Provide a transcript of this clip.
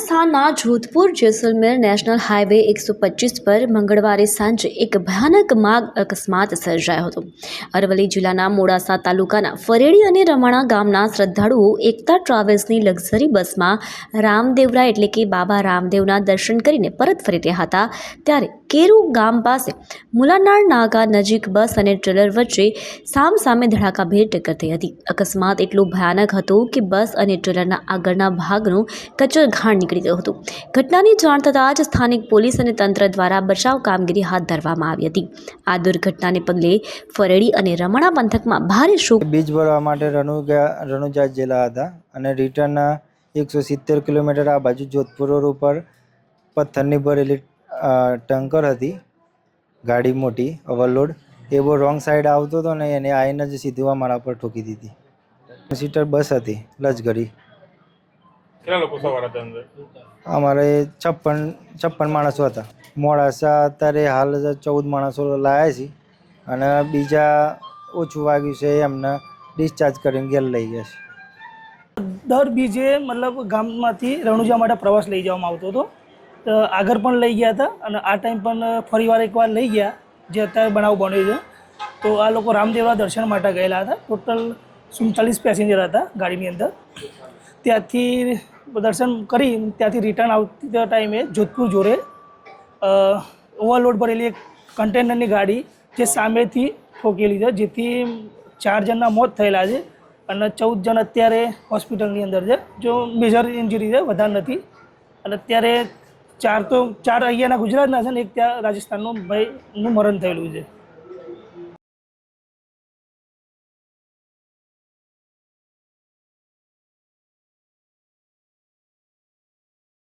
રાજસ્થાनના જોધपुર જેસલમેर national highway 125 પર મંગળવારે સાંજે એક ભયાનક માર્ગ અકસ્માત સર્જાયો હતો। અરવલ્લી જિલ્લાના મોડાસા તાલુકાના ફરેડી અને રમાણા ગામના શ્રદ્ધાળુઓ એકતા ટ્રાવેલ્સની લક્ઝરી બસમાં રામદેવરા એટલે કે બાબા રામદેવના દર્શન કરીને પરત ફરી રહ્યા હતા ત્યારે કેરુ ગામ પાસે મુલાનાળ નાકા નજીક બસ અને ટ્રેલર વચ્ચે સામસામે ધડાકાભેર ટક્કર થઈ હતી। અકસ્માત એટલો ભયાનક હતો કે બસ અને ટ્રેલરના આગળના ભાગનું કચરઘાણ નીકળી ગયું હતું। ઘટનાની જાણ થતાં જ સ્થાનિક પોલીસ અને તંત્ર દ્વારા બચાવ કામગીરી હાથ ધરવામાં આવી હતી। આ દુર્ઘટનાને પગલે ફરેડી અને રમણા પંથકમાં ભારે શોક। બીજ ભરવા માટે રણુજા જિલ્લા હતા અને રિટર્ન 170 કિલોમીટર આ બાજુ જોધપુર રોડ ઉપર પથ્થરની ભરેલી ટંકર હતી, ગાડી મોટી ઓવરલોડ, એ બહુ રોંગ સાઈડ આવતો હતો ને એને આવીને જ સીધું અમારા પર ઠોકી દીધી। સીટર બસ હતી લક્ઝરી। કેટલા લોકો સવાર હતા અંદર? અમારે 56 માણસો હતા। મોડાસા અત્યારે હાલ 14 માણસો લાયા છે અને બીજા ઓછું વાગ્યું છે એમને ડિસ્ચાર્જ કરીને ઘેર લઈ ગયા છે। દર બીજે મતલબ ગામમાંથી રણુજા માટે પ્રવાસ લઈ જવામાં આવતો હતો। આગળ પણ લઈ ગયા હતા અને આ ટાઈમ પણ ફરીવાર એકવાર લઈ ગયા, જે અત્યારે બનાવ બન્યો છે। તો આ લોકો રામદેવરા દર્શન માટે ગયેલા હતા। ટોટલ 47 પેસેન્જર હતા ગાડીની અંદર। ત્યાંથી દર્શન કરી ત્યાંથી રિટર્ન આવતી ટાઈમે જોધપુર જોડે ઓવરલોડ ભરેલી એક કન્ટેનરની ગાડી જે સામેથી ઠોકેલી છે, જેથી 4 જણના મોત થયેલા છે અને 14 જણ અત્યારે હોસ્પિટલની અંદર છે। જો મેજર ઇન્જરી છે, વધારે નથી। અને અત્યારે 4 અહીંયાના ગુજરાતના છે ને એક ત્યાં રાજસ્થાનનું ભાઈનું મરણ થયેલું છે।